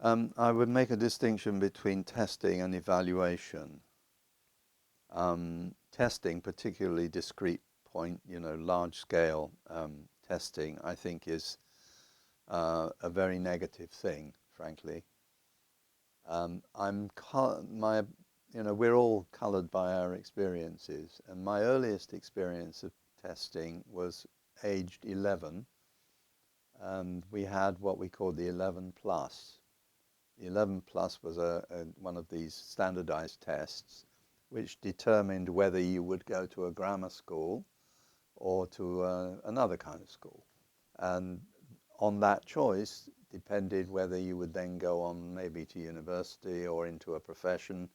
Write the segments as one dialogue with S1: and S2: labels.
S1: I would make a distinction between testing and evaluation. Testing, particularly discrete point, large scale testing, I think is a very negative thing, frankly. We're all colored by our experiences, and my earliest experience of testing was aged 11, and we had what we called the 11 plus. The 11 plus was one of these standardized tests which determined whether you would go to a grammar school or to another kind of school. And on that choice depended whether you would then go on maybe to university or into a profession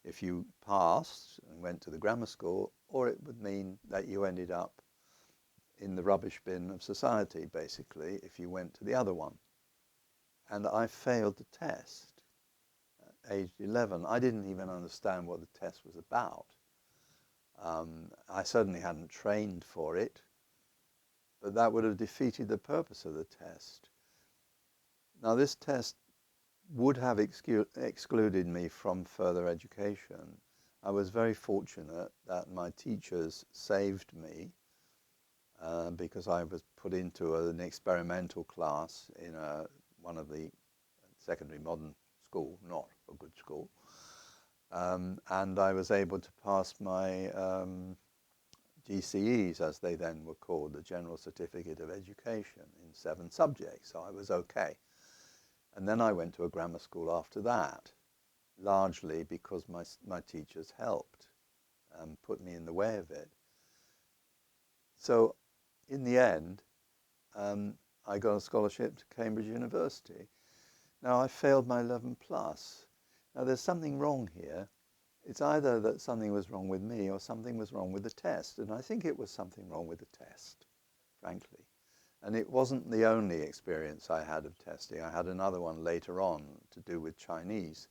S1: if you passed and went to the grammar school, or it would mean that you ended up in the rubbish bin of society, basically, if you went to the other one. And I failed the test at age 11. I didn't even understand what the test was about. I certainly hadn't trained for it, but that would have defeated the purpose of the test. Now, this test would have excluded me from further education. I was very fortunate that my teachers saved me because I was put into an experimental class in one of the secondary modern school, not a good school. And I was able to pass my GCEs, as they then were called, the General Certificate of Education, in 7 subjects, so I was okay. And then I went to a grammar school after that, largely because my teachers helped put me in the way of it. So in the end, I got a scholarship to Cambridge University. Now I failed my 11 plus. Now there's something wrong here. It's either that something was wrong with me or something was wrong with the test. And I think it was something wrong with the test, frankly. And it wasn't the only experience I had of testing. I had another one later on to do with Chinese.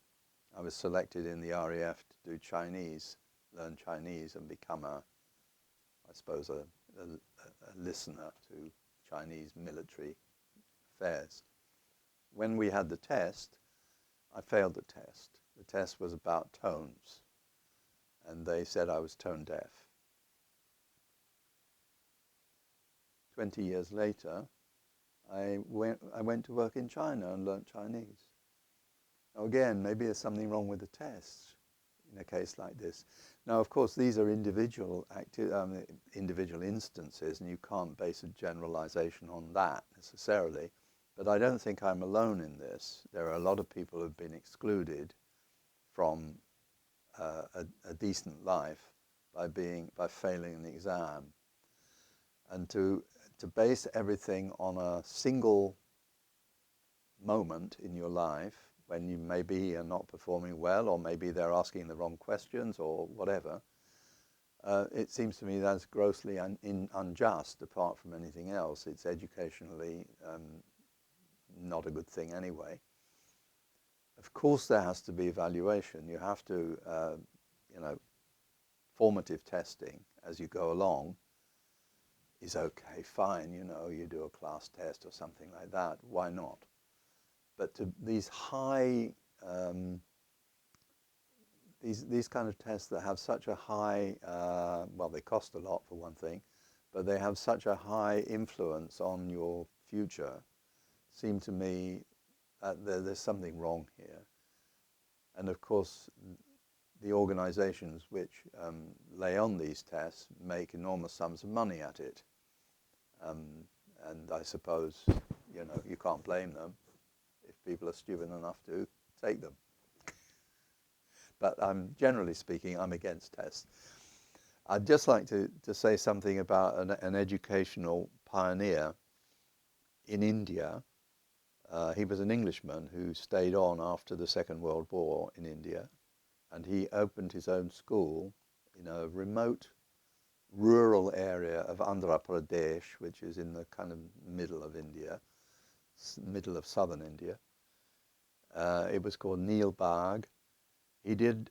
S1: I was selected in the RAF to do Chinese, learn Chinese and become I suppose, a listener to Chinese military affairs. When we had the test, I failed the test. The test was about tones, and they said I was tone deaf. 20 years later, I went to work in China and learnt Chinese. Now again, maybe there's something wrong with the tests in a case like this. Now, of course, these are individual instances, and you can't base a generalization on that necessarily. But I don't think I'm alone in this. There are a lot of people who have been excluded from a decent life by failing an exam, and to base everything on a single moment in your life when you maybe are not performing well, or maybe they're asking the wrong questions or whatever, it seems to me that's grossly unjust. Apart from anything else, it's educationally not a good thing anyway. Of course there has to be evaluation. You have to, formative testing as you go along is okay, fine, you do a class test or something like that, why not? But to these high, these kind of tests that have such a high, well, they cost a lot for one thing, but they have such a high influence on your future, seem to me that there's something wrong here. And of course, the organizations which lay on these tests make enormous sums of money at it. And I suppose, you can't blame them if people are stupid enough to take them. But generally speaking, I'm against tests. I'd just like to say something about an educational pioneer in India. He was an Englishman who stayed on after the Second World War in India, and he opened his own school in a remote rural area of Andhra Pradesh, which is in the kind of middle of India, middle of southern India. It was called Neil Bagh. He did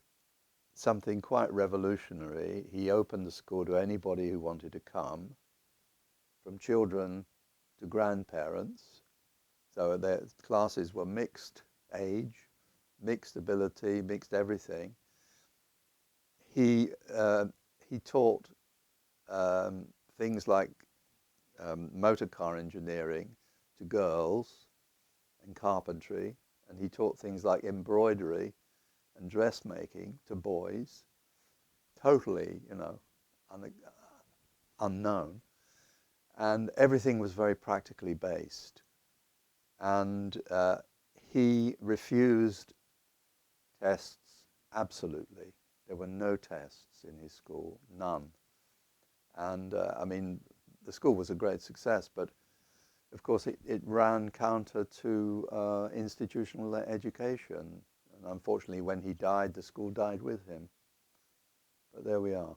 S1: something quite revolutionary. He opened the school to anybody who wanted to come, from children to grandparents. So their classes were mixed. age, mixed ability, mixed everything. He taught things like motor car engineering to girls and carpentry, and he taught things like embroidery and dressmaking to boys, totally, unknown. And everything was very practically based. And he refused tests absolutely. There were no tests in his school, none. And I mean, the school was a great success, but of course it ran counter to institutional education. And unfortunately, when he died, the school died with him. But there we are.